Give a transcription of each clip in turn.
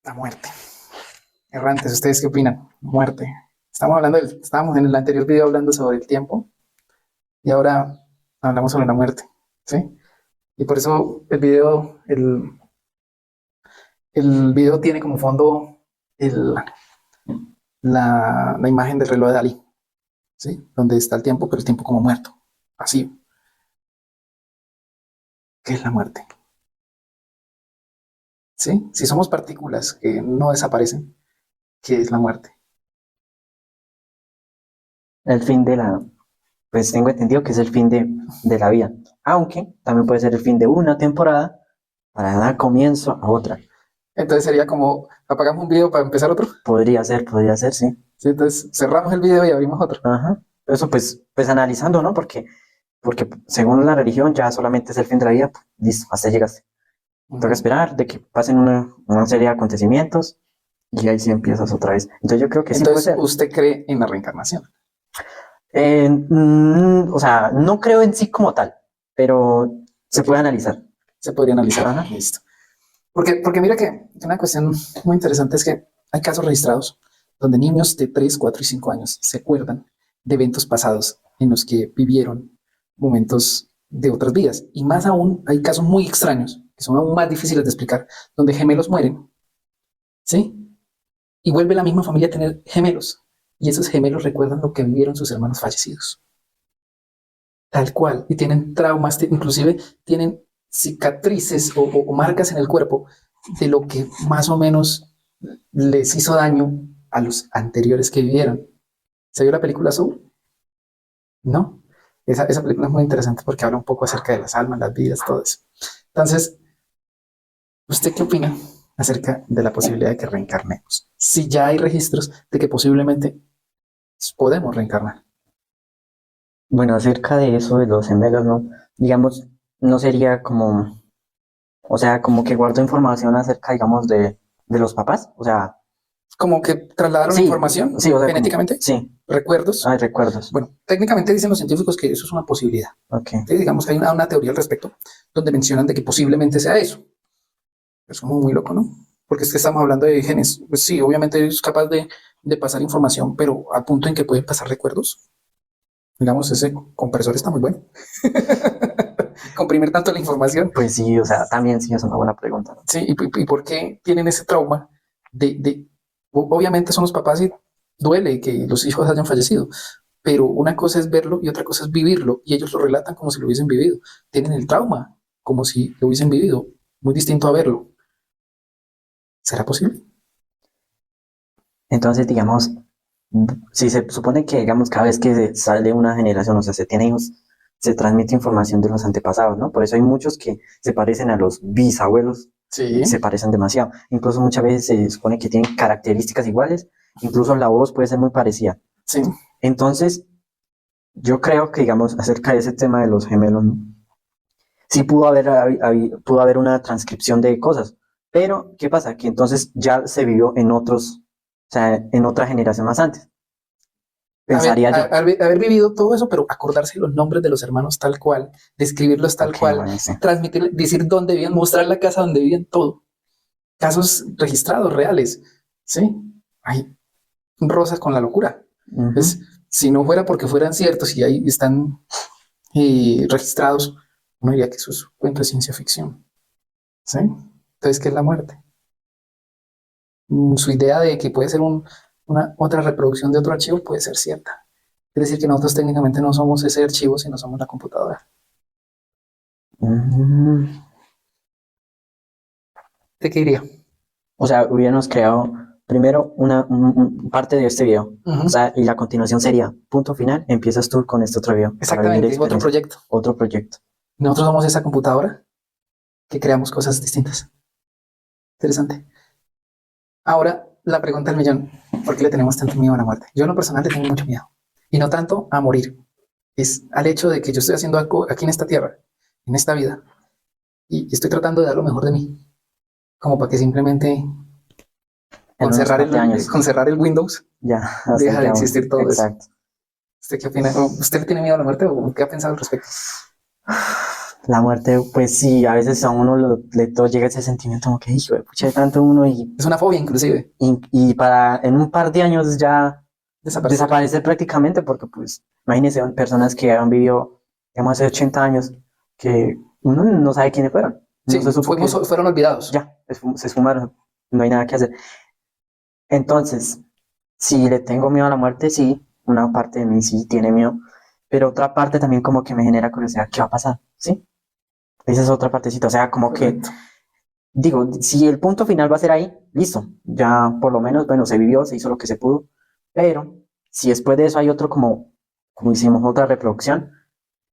La muerte. Errantes, ¿ustedes qué opinan? Muerte. Estábamos en el anterior video hablando sobre el tiempo y ahora hablamos sobre la muerte, ¿sí? Y por eso el video tiene como fondo el- la imagen del reloj de Dalí, ¿sí? Donde está el tiempo, pero el tiempo como muerto, así. ¿Qué es la muerte? ¿Sí? Si somos partículas que no desaparecen, ¿qué es la muerte? El fin de la, pues tengo entendido que es el fin de la vida, aunque también puede ser el fin de una temporada para dar comienzo a otra. Entonces sería como apagamos un video para empezar otro. Podría ser, sí. ¿Sí? Entonces cerramos el video y abrimos otro. Ajá. Eso pues analizando, ¿no? Porque según la religión ya solamente es el fin de la vida, pues, listo, hasta ahí llegaste. Toca esperar de que pasen una serie de acontecimientos y ahí sí empiezas otra vez. Entonces yo creo que sí puede Entonces, ser. ¿usted cree en la reencarnación? O sea, no creo en sí como tal, pero se Ok, puede analizar. se podría analizar. Ajá. Listo. Porque mira que una cuestión muy interesante es que hay casos registrados donde niños de 3, 4 y 5 años se acuerdan de eventos pasados en los que vivieron momentos de otras vidas. Y más aún, hay casos muy extraños, que son aún más difíciles de explicar, donde gemelos mueren, ¿sí? Y vuelve la misma familia a tener gemelos. Y esos gemelos recuerdan lo que vivieron sus hermanos fallecidos. Tal cual. Y tienen traumas, inclusive tienen cicatrices o marcas en el cuerpo de lo que más o menos les hizo daño a los anteriores que vivieron. ¿Se vio la película Soul? No. Esa película es muy interesante porque habla un poco acerca de las almas, las vidas, todo eso. Entonces, ¿usted qué opina acerca de la posibilidad de que reencarnemos? Si ya hay registros de que posiblemente podemos reencarnar. Bueno, acerca de eso de los gemelos, ¿no? Digamos, no sería como, o sea, como que guardo información acerca, digamos, de los papás. O sea, Como que trasladaron sí, información sí, o sea, como, genéticamente, sí, recuerdos. hay recuerdos. Bueno, técnicamente dicen los científicos que eso es una posibilidad. Ok. Entonces, digamos que hay una teoría al respecto donde mencionan de que posiblemente sea eso. Es como muy loco, ¿no? Porque es que estamos hablando de genes. Pues sí, obviamente es capaz de pasar información, pero al punto en que pueden pasar recuerdos. Digamos, ese compresor está muy bueno. Comprimir tanto la información. Pues sí, o sea, también sí es una buena pregunta, ¿no? Sí, y por qué tienen ese trauma obviamente son los papás y duele que los hijos hayan fallecido, pero una cosa es verlo y otra cosa es vivirlo, y ellos lo relatan como si lo hubiesen vivido. Tienen el trauma como si lo hubiesen vivido, muy distinto a verlo. ¿Será posible? Entonces, digamos, si se supone que, digamos, cada vez que sale una generación, o sea, se tiene hijos, se transmite información de los antepasados, ¿no? Por eso hay muchos que se parecen a los bisabuelos, Sí, se parecen demasiado. Incluso muchas veces se supone que tienen características iguales, incluso la voz puede ser muy parecida. sí. Entonces, yo creo que, digamos, acerca de ese tema de los gemelos, ¿no? Sí pudo haber una transcripción de cosas, pero ¿qué pasa? Que entonces ya se vivió en otros, o sea, en otra generación más antes, pensaría yo. Haber vivido todo eso, pero acordarse los nombres de los hermanos tal cual, describirlos tal Ok, cual, bueno, sí. transmitir, decir dónde vivían, mostrar la casa donde vivían, todo. Casos registrados, reales. Sí, hay rosas con la locura. Ujú. Pues, si no fuera porque fueran ciertos y ahí están registrados, uno diría que eso es cuento de ciencia ficción. ¿Sí? Entonces, ¿qué es la muerte? Su idea de que puede ser una otra reproducción de otro archivo puede ser cierta. Es decir, que nosotros técnicamente no somos ese archivo, sino somos la computadora. Mm. ¿De qué diría? O sea, hubiéramos creado primero parte de este video. Uh O -huh. sea, y la continuación sería, punto final, empiezas tú con este otro video para vivir Exactamente, otro experiencia. proyecto. Otro proyecto. Nosotros somos esa computadora que creamos cosas distintas. Interesante. Ahora, la pregunta del millón, ¿por qué le tenemos tanto miedo a la muerte? Yo en lo personal le tengo mucho miedo. Y no tanto a morir, es al hecho de que yo estoy haciendo algo aquí en esta tierra, en esta vida, y estoy tratando de dar lo mejor de mí, como para que simplemente En unos par de años, con cerrar el Windows ya, hasta ahí deja de quedamos. existir todo eso. Exacto. ¿Usted qué opina? ¿Usted le tiene miedo a la muerte o qué ha pensado al respecto? La muerte, pues sí, a veces a uno le todo llega ese sentimiento como que, hijo de pucha, de tanto uno Es una fobia inclusive, y para en un par de años ya desaparecer. desaparecer prácticamente, porque pues imagínense personas que han vivido, digamos, hace 80 años, que uno no sabe quiénes fueron, no se Sí, supo que fueron olvidados. ya, se esfumaron, no hay nada que hacer. Entonces, si le tengo miedo a la muerte, sí, una parte de mí sí tiene miedo, pero otra parte también como que me genera curiosidad, ¿qué va a pasar? ¿Sí? Esa es otra partecita, o sea, como que, Correcto. digo, si el punto final va a ser ahí, listo, ya por lo menos, bueno, se vivió, se hizo lo que se pudo, pero si después de eso hay otro como hicimos otra reproducción,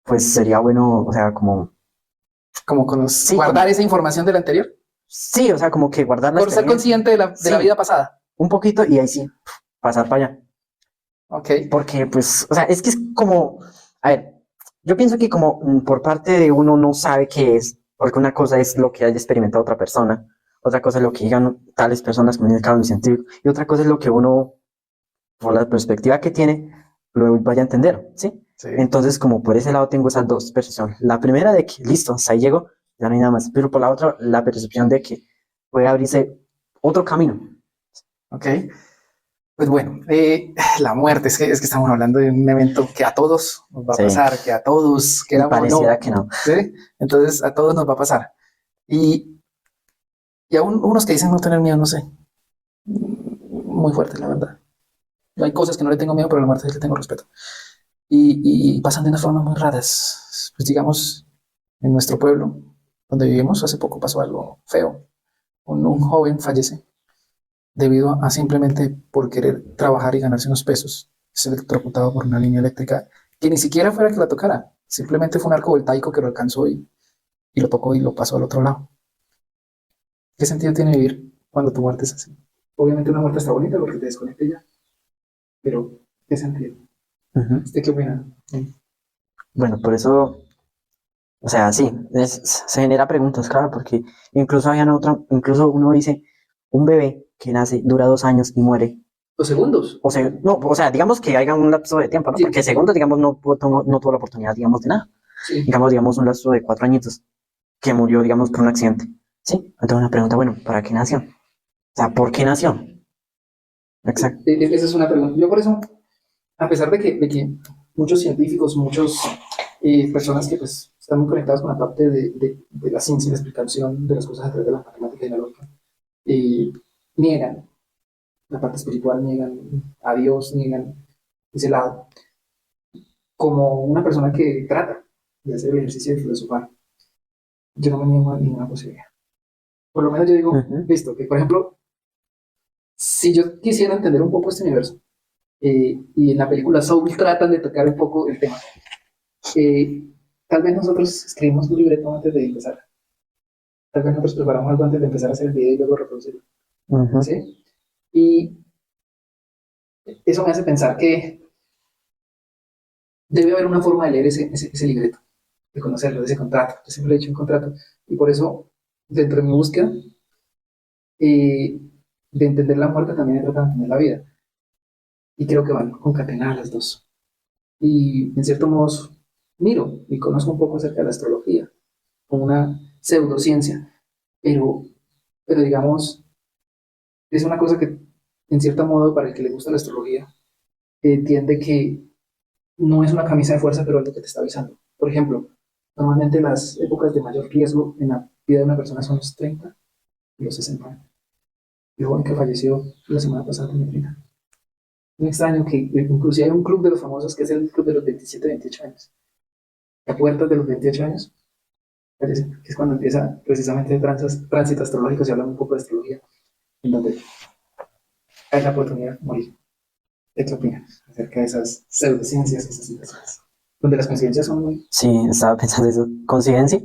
pues sería bueno, o sea, como, Como sí, guardar esa información del anterior. sí, o sea, como que guardar la Por ser experiencia, consciente de la sí, vida pasada. un poquito y ahí sí, pasar para allá. Ok. Porque, pues, o sea, es que es como, a ver, yo pienso que como por parte de uno no sabe qué es, porque una cosa es lo que haya experimentado otra persona, otra cosa es lo que digan tales personas como en el caso científico, y otra cosa es lo que uno, por la perspectiva que tiene, lo vaya a entender, ¿sí? Sí. Entonces, como por ese lado tengo esas dos percepciones. La primera de que, listo, hasta ahí llego, ya no hay nada más, pero por la otra, la percepción de que puede abrirse otro camino. Ok. Pues bueno, la muerte, es que estamos hablando de un evento que a todos nos va a Sí, pasar, que a todos, y queramos o pareciera no, que no. ¿sí? Entonces a todos nos va a pasar. Y, y aún unos que dicen no tener miedo, no sé, muy fuerte, la verdad. Yo hay cosas que no le tengo miedo, pero a la muerte sí le tengo respeto. Y pasan de unas formas muy raras. Pues digamos, en nuestro pueblo, donde vivimos, hace poco pasó algo feo. Un joven fallece debido a simplemente por querer trabajar y ganarse unos pesos. Es electrocutado por una línea eléctrica que ni siquiera fuera que la tocara. Simplemente fue un arco voltaico que lo alcanzó y lo tocó y lo pasó al otro lado. ¿Qué sentido tiene vivir cuando tu muerte es así? Obviamente una muerte está bonita porque te desconecta ya, pero ¿qué sentido? Ujú. ¿Usted qué opina? Bueno, por eso, o sea, sí, se genera preguntas, claro, porque incluso habían otro, incluso uno dice, un bebé que nace, dura 2 años y muere. Los segundos. O sea, no, o sea, digamos que haya un lapso de tiempo, ¿no? Sí, Porque segundo, digamos, no tuvo la oportunidad, digamos, de nada. sí. Digamos, un lapso de 4 añitos que murió, digamos, por un accidente. Sí, entonces una pregunta, bueno, ¿para qué nació? O sea, ¿por qué nació? Exacto. Esa es una pregunta. Yo por eso, a pesar de que muchos científicos, muchas personas que pues, están muy conectadas con la parte de la ciencia y la explicación de las cosas a través de la matemática y la lógica, eh, niegan la parte espiritual, niegan a Dios, niegan ese lado, como una persona que trata de hacer el ejercicio de filosofar. Yo no me niego a ninguna posibilidad. Por lo menos yo digo, Ujú. listo, que por ejemplo, si yo quisiera entender un poco este universo, y en la película Soul tratan de tocar un poco el tema, eh, tal vez nosotros escribimos un libreto antes de empezar, tal vez nosotros preparamos algo antes de empezar a hacer el video y luego reproducirlo, Ujú. ¿sí? Y eso me hace pensar que debe haber una forma de leer ese libreto, de conocerlo, de ese contrato. Yo siempre he hecho un contrato. Y por eso, dentro de mi búsqueda de entender la muerte, también he tratado de entender la vida. Y creo que van concatenadas las dos. Y en cierto modo, miro y conozco un poco acerca de la astrología, como una pseudociencia, pero, pero digamos, es una cosa que, en cierto modo, para el que le gusta la astrología, entiende que no es una camisa de fuerza, pero es lo que te está avisando. Por ejemplo, normalmente las épocas de mayor riesgo en la vida de una persona son los 30 y los 60 años. El joven que falleció la semana pasada tenía 30. Un extraño que inclusive hay un club de los famosos que es el club de los 27-28 años. A puertas de los 28 años, parece que es cuando empieza precisamente el tránsito astrológico, se habla un poco de astrología, en donde hay la oportunidad de morir. ¿Qué opinas acerca de esas pseudociencias, esas situaciones? Donde las coincidencias son muy Sí, estaba pensando eso. ¿Coincidencia?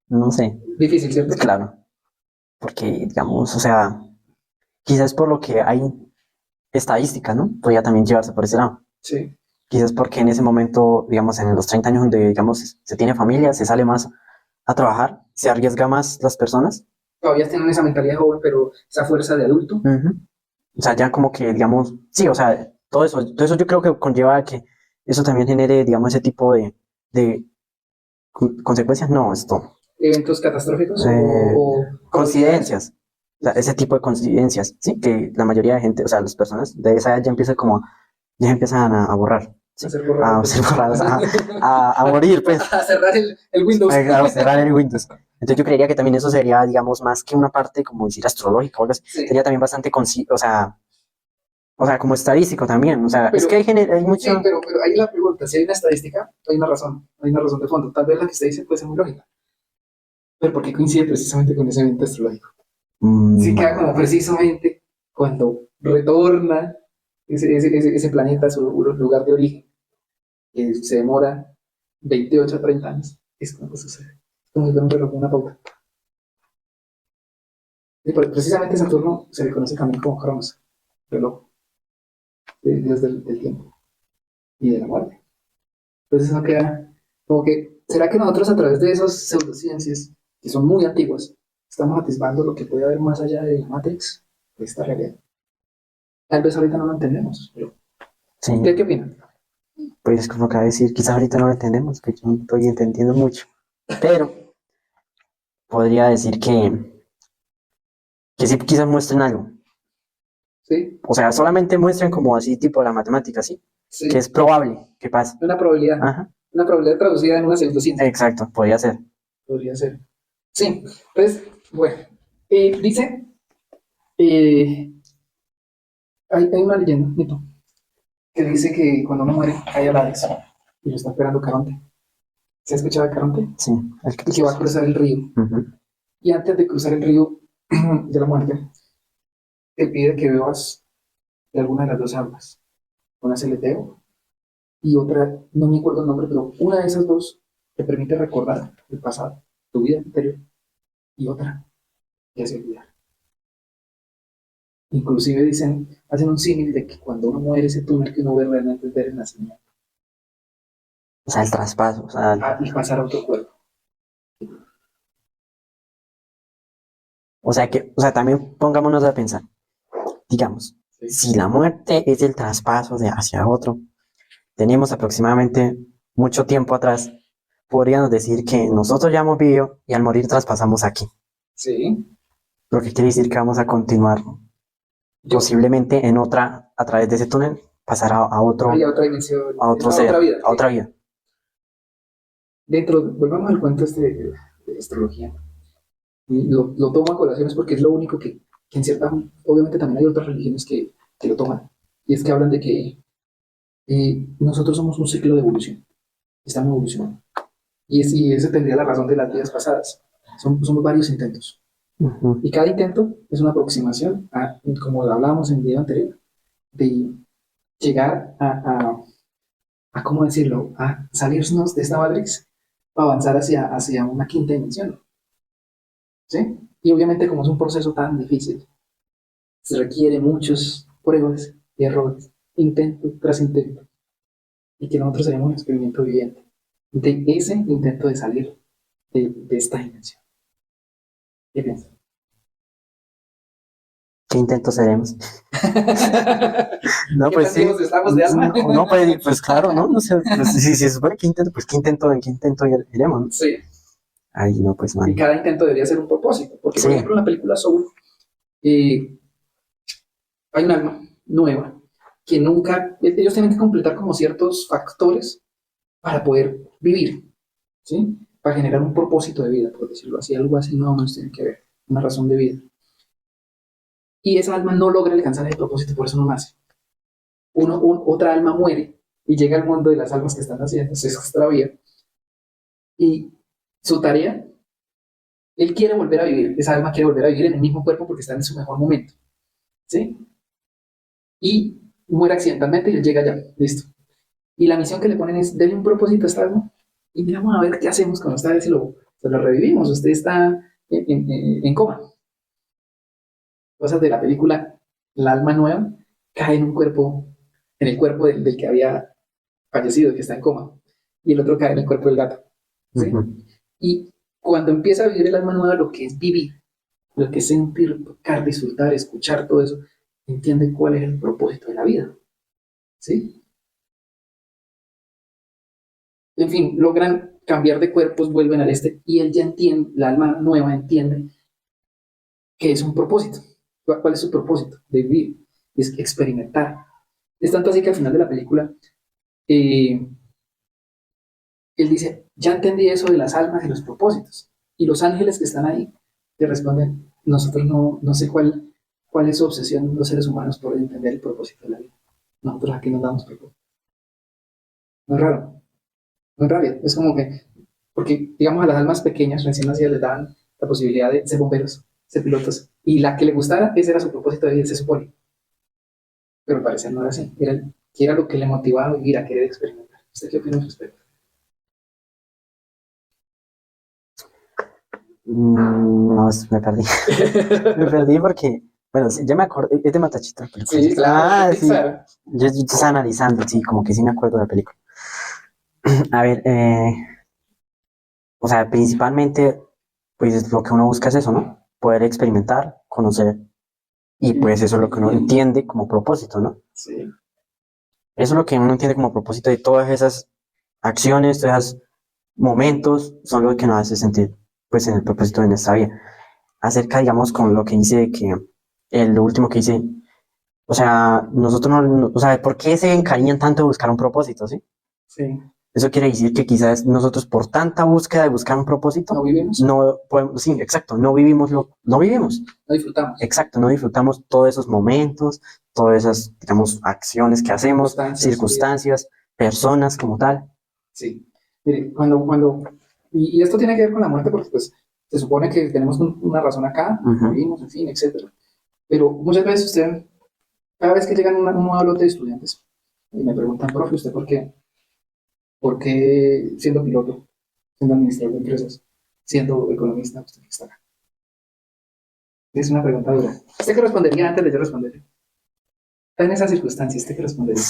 No sé. difíciles, ¿cierto? Claro, porque, digamos, o sea, quizás por lo que hay estadística, ¿no? Podría también llevarse por ese lado. Sí. Quizás porque en ese momento, digamos, en los 30 años donde, digamos, se tiene familia, se sale más a trabajar, se arriesga más las personas. Todavía tienen esa mentalidad joven, pero esa fuerza de adulto. Ujú. O sea, ya como que, digamos, sí, o sea, todo eso yo creo que conlleva a que eso también genere, digamos, ese tipo de consecuencias, no, esto, ¿Eventos catastróficos eh, o coincidencias. O sea, ese tipo de coincidencias, sí, que la mayoría de gente, o sea, las personas de esa edad ya empiezan como, ya empiezan a borrar, a sí, ser borrados a del ser mapa? borrados, a morir, pues, A cerrar el Windows. a cerrar el Windows. Entonces yo creería que también eso sería, digamos, más que una parte, como decir, astrológica o algo así, Sí, sería también bastante, o sea, como estadístico también, o sea, es que pero, hay sí, mucho, pero ahí la pregunta, si hay una estadística, hay una razón de fondo. Tal vez la que usted dice puede ser muy lógica, pero ¿por qué coincide precisamente con ese evento astrológico? Sí queda bueno, como precisamente cuando retorna ese planeta a su lugar de origen, que se demora 28 a 30 años. Es como que sucede. Es como si fuera un reloj, una pauta. Y precisamente Saturno se le conoce también como Cronos, reloj, dios del tiempo y de la muerte. Entonces no queda como que, ¿será que nosotros a través de esas pseudociencias, que son muy antiguas, estamos atisbando lo que puede haber más allá de la Matrix, de esta realidad? Tal vez ahorita no lo entendemos, pero sí, ¿qué opinan? pues como acaba de decir, quizás ahorita no lo entendemos, que yo no estoy entendiendo mucho, pero podría decir que sí quizás muestren algo. Sí, O sea, solamente muestren como así, tipo la matemática, ¿sí? Que es sí, probable que pase. Ajá, una probabilidad traducida en una pseudociencia, exacto, podría ser. podría ser. Sí, pues, bueno, dice, hay una leyenda, mito, que dice que cuando uno muere, hay Hades y lo está esperando Caronte. ¿Se ha escuchado de Caronte? Sí, el Y que va a Cristo. cruzar el río. Ujú. Y antes de cruzar el río de la muerte, te pide que bebas de alguna de las dos aguas. Una es el Eteo y otra, no me acuerdo el nombre, pero una de esas dos te permite recordar el pasado, tu vida anterior, y otra te hace olvidar. Inclusive dicen, hacen un símil de que cuando uno muere ese túnel que uno ve realmente es ver el nacimiento O sea, el traspaso, o sea, y pasar a otro cuerpo. o sea, también pongámonos a pensar, digamos, ¿Sí? si la muerte es el traspaso de hacia otro, tenemos aproximadamente mucho tiempo atrás, podríamos decir que nosotros ya hemos vivido y al morir traspasamos aquí, Sí. lo que quiere decir que vamos a continuar Yo, posiblemente en otra, a través de ese túnel, pasar hay otra dimensión, a otro a otra ser, vida. a Sí. otra vida. Volvamos al cuento este de astrología. Y lo tomo a colación es porque es lo único que en cierta, obviamente también hay otras religiones que lo toman. Y es que hablan de que nosotros somos un ciclo de evolución. Estamos evolucionando. Y esa tendría la razón de las vidas pasadas. Somos varios intentos. Ujú. Y cada intento es una aproximación a, como hablábamos en el video anterior, de llegar a ¿cómo decirlo? A salirnos de esta matrix para avanzar hacia una quinta dimensión. ¿Sí? Y obviamente como es un proceso tan difícil, se requiere muchos pruebas y errores, intento tras intento, y que nosotros seamos un experimento viviente de ese intento de salir de esta dimensión. ¿Qué piensas? ¿Qué intentos seremos? No, ¿Qué pues tan sí. viejos estamos de alma? No, no, pues claro, ¿no? No sé, pues, si se supone que intento, pues en qué intento iremos, ¿no? Sí, Ay, no, pues y man. cada intento debería ser un propósito, porque por Sí. ejemplo en la película Soul eh, hay un alma nueva que nunca, ellos tienen que completar como ciertos factores para poder vivir, ¿sí? Para generar un propósito de vida, por decirlo así, algo así no nos tiene que ver, una razón de vida. Y esa alma no logra alcanzar el propósito, por eso no nace. Otra alma muere y llega al mundo de las almas que están haciendo, se extravía, y su tarea, él quiere volver a vivir, esa alma quiere volver a vivir en el mismo cuerpo porque está en su mejor momento, ¿sí? Y muere accidentalmente y él llega allá, listo. Y la misión que le ponen es, denle un propósito a esta alma y miramos a ver qué hacemos con esta vez si se lo revivimos. Usted está en coma. Cosas de la película, la alma nueva cae en un cuerpo, en el cuerpo del que había fallecido, que está en coma, y el otro cae en el cuerpo del gato. ¿Sí? Ujú. Y cuando empieza a vivir el alma nueva, lo que es vivir, lo que es sentir, tocar, disfrutar, escuchar todo eso, entiende cuál es el propósito de la vida. ¿Sí? En fin, logran cambiar de cuerpos, vuelven al este, y él ya entiende, la alma nueva entiende que es un propósito. ¿Cuál es su propósito? De vivir, es experimentar. Es tanto así que al final de la película, eh, él dice, ya entendí eso de las almas y los propósitos. Y los ángeles que están ahí te responden, nosotros no sé cuál es su obsesión los seres humanos por entender el propósito de la vida. Nosotros aquí nos damos propósito. No es raro, no es raro. Es como que, porque digamos a las almas pequeñas, recién nacidas, les daban la posibilidad de ser bomberos, ser pilotos. Y la que le gustara, ese era su propósito de vida, se supone. Pero al parecer no era así. Era lo que le motivaba a vivir, a querer experimentar. ¿Usted qué opina al respecto? No, me perdí. Me perdí porque, bueno, sí, ya me acuerdo, es de Matachito la película, Sí, ¿cierto? claro, Ah, es sí, Pixar. yo estaba analizando, sí, como que sí me acuerdo de la película. A ver, o sea, principalmente, pues lo que uno busca es eso, ¿no? Poder experimentar, conocer, y pues eso es lo que uno entiende como propósito, ¿no? Sí, Eso es lo que uno entiende como propósito de todas esas acciones, todos esos momentos, son lo que nos hace sentir, pues, en el propósito de nuestra vida. Acerca, digamos, con lo que dice de que, lo último que dice, o sea, nosotros o sea, ¿por qué se encariñan tanto de buscar un propósito, sí? sí. Eso quiere decir que quizás nosotros por tanta búsqueda de buscar un No propósito, vivimos, no podemos, sí, exacto, no vivimos no vivimos, no disfrutamos. exacto, no disfrutamos todos esos momentos, todas esas, digamos, acciones que hacemos, Circunstancias, su vida. circunstancias, personas como tal. Sí. Mire, y esto tiene que ver con la muerte porque pues se supone que tenemos una razón acá, Ujú, morimos, en fin, etcétera. Pero muchas veces cada vez que llegan un nuevo lote de estudiantes y me preguntan, profe, ¿usted por qué siendo piloto, siendo administrador de empresas, siendo economista, usted está acá? Es una pregunta dura. ¿Usted qué respondería antes de yo responder? Está en esas circunstancias, ¿usted qué respondería?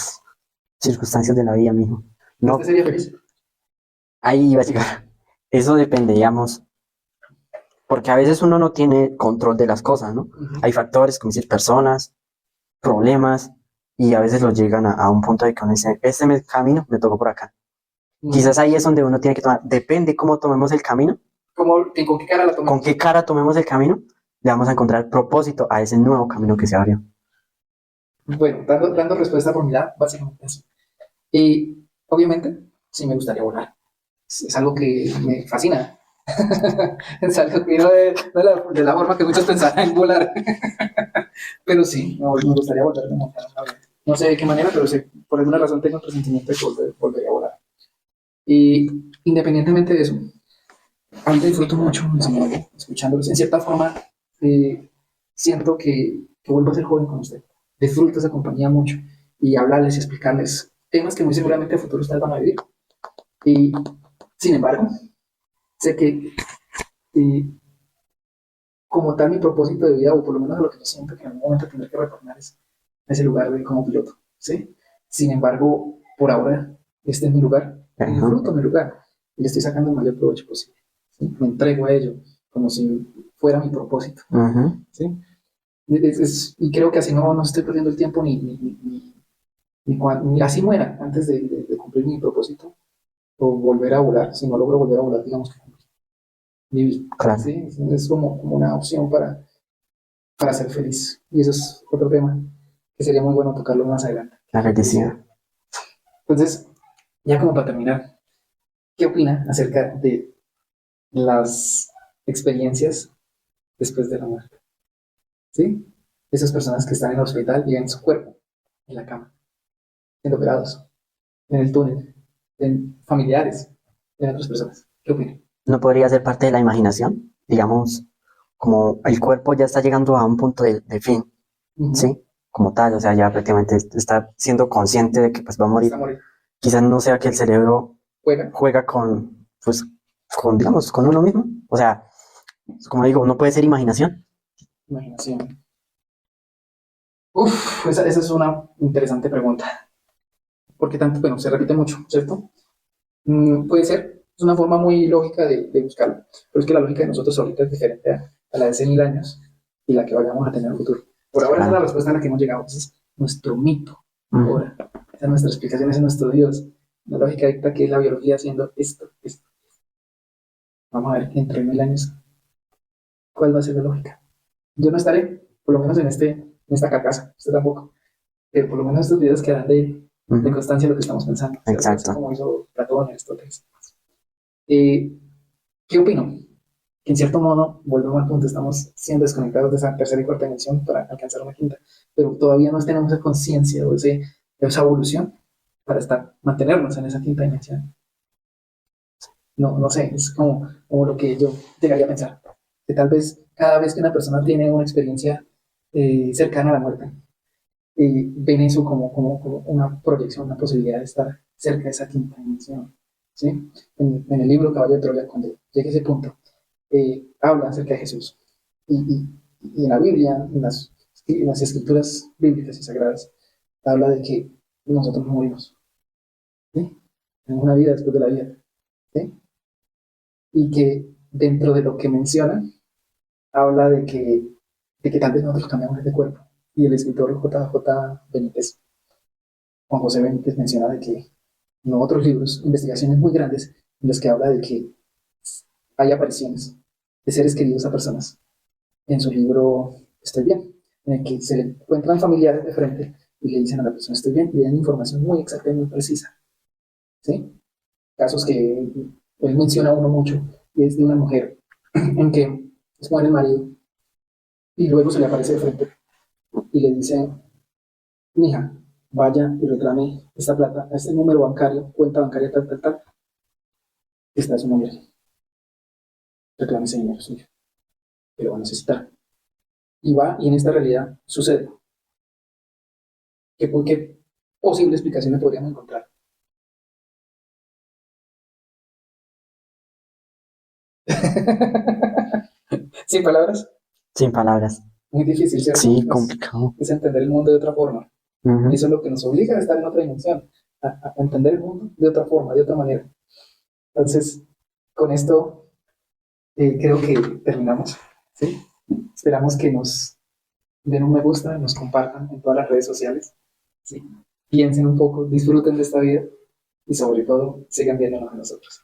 circunstancias de la vida, mijo. ¿Usted No, sería feliz? ahí iba a llegar. Eso depende, digamos, porque a veces uno no tiene control de las cosas, ¿no? Ujú. Hay factores, como decir, personas, problemas, y a veces los llegan a un punto de que uno dice, camino me tocó por acá. Mm. Quizás ahí es donde uno tiene que tomar, depende cómo tomemos el camino, ¿Con qué cara la con tomemos? qué cara tomemos el camino, le vamos a encontrar propósito a ese nuevo camino que se abrió. Bueno, dando respuesta por mi lado, básicamente eso. Y obviamente, sí me gustaría volar. Es algo que me fascina. Es algo que no de la forma que muchos pensarán en volar. Pero sí, me gustaría volver a montar un avión. No sé de qué manera, pero sí, por alguna razón tengo el presentimiento de que volvería a volar. Y independientemente de eso, ahorita disfruto mucho enseñarle, escuchándolos. En cierta forma, eh, siento que vuelvo a ser joven con usted. Disfruto esa compañía mucho y hablarles y explicarles temas que muy seguramente a futuro ustedes van a vivir. Y sin embargo, sé que como tal mi propósito de vida, o por lo menos lo que yo siento que en algún momento tendré que retornar es a ese lugar de como piloto. ¿Sí? Sin embargo, por ahora, este es mi lugar y Ajá. disfruto mi lugar y le estoy sacando el mayor provecho posible. ¿Sí? Me entrego a ello como si fuera mi propósito. Ujú, ¿Sí? Y creo que así no estoy perdiendo el tiempo ni así muera antes de cumplir mi propósito o volver a volar. Si no logro volver a volar, digamos que vivir. claro, ¿Sí? Es como una opción para ser feliz. Y eso es otro tema que sería muy bueno tocarlo más adelante. la La felicidad. felicidad. Entonces, ya como para terminar, ¿qué opina acerca de las experiencias después de la muerte? ¿Sí? Esas personas que están en el hospital y ven su cuerpo en la cama, siendo operados, en el túnel, en familiares, en otras personas. ¿Qué opina? ¿No podría ser parte de la imaginación? Digamos, como el cuerpo ya está llegando a un punto de fin, Ujú. ¿sí? Como tal, o sea, ya prácticamente está siendo consciente de que pues va a Está morir. morir. Quizás no sea que el cerebro Juega. juega con, pues, digamos, con uno mismo. O sea, como digo, no puede ser imaginación. Imaginación. Uf, esa es una interesante pregunta. Porque tanto, bueno, se repite mucho, ¿cierto? Puede ser, es una forma muy lógica de buscarlo, pero es que la lógica de nosotros ahorita es diferente a la de hace 1000 años y la que vayamos a tener en el futuro. Por ahora esa es la Claro. respuesta a la que hemos llegado, ese es nuestro mito. Ujú, Ahora, esa es nuestra explicación, ese es nuestro Dios. La lógica dicta que es la biología haciendo esto, esto. Vamos a ver, entre 1000 años, ¿cuál va a ser la lógica? Yo no estaré, por lo menos en esta carcasa, usted tampoco, pero por lo menos estos videos quedarán de Ujú, constancia de lo que estamos pensando, ¿cierto? Así exacto. como hizo Platón, Aristóteles. Eh, ¿Qué opino? Que en cierto modo, volvemos al punto, estamos siendo desconectados de esa tercera y cuarta dimensión para alcanzar una quinta, pero todavía no tenemos esa conciencia o esa evolución para mantenernos en esa quinta dimensión. No, no sé, es como lo que yo llegaría a pensar, que tal vez cada vez que una persona tiene una experiencia cercana a la muerte, ven eso como una proyección, una posibilidad de estar cerca de esa quinta dimensión. ¿Sí? En el libro Caballo de Troya, cuando llegue a ese punto, habla acerca de Jesús. Y en la Biblia, en las escrituras bíblicas y sagradas, habla de que nosotros no morimos. ¿Sí? Tenemos una vida después de la vida. ¿Sí? Y que dentro de lo que menciona, habla de que tal vez nosotros cambiamos de cuerpo. Y el escritor J. Benítez, Juan José Benítez, menciona de que en otros libros, investigaciones muy grandes, en los que habla de que hay apariciones de seres queridos a personas. En su libro Estoy bien, en el que se le encuentran familiares de frente y le dicen a la persona estoy bien, y le dan información muy exacta y muy precisa. ¿Sí? Casos que él menciona uno mucho, y es de una mujer en que es muere el marido y luego se le aparece de frente y le dice, mija, vaya y reclame esta plata a este número bancario, cuenta bancaria tal, tal, tal, que está su nombre. Reclame ese dinero suyo, que lo va a necesitar. Y va, y en esta realidad sucede. ¿Qué posible explicación le podríamos encontrar? Sin palabras, Sin palabras. muy difícil, ¿cierto? Sí, complicado. Es entender el mundo de otra forma. Y Ujú. eso es lo que nos obliga a estar en otra dimensión, a entender el mundo de otra forma, de otra manera. Entonces, con esto creo que terminamos. ¿Sí? Esperamos que nos den un me gusta, nos compartan en todas las redes sociales. ¿Sí? Piensen un poco, disfruten de esta vida y sobre todo sigan viéndonos a nosotros.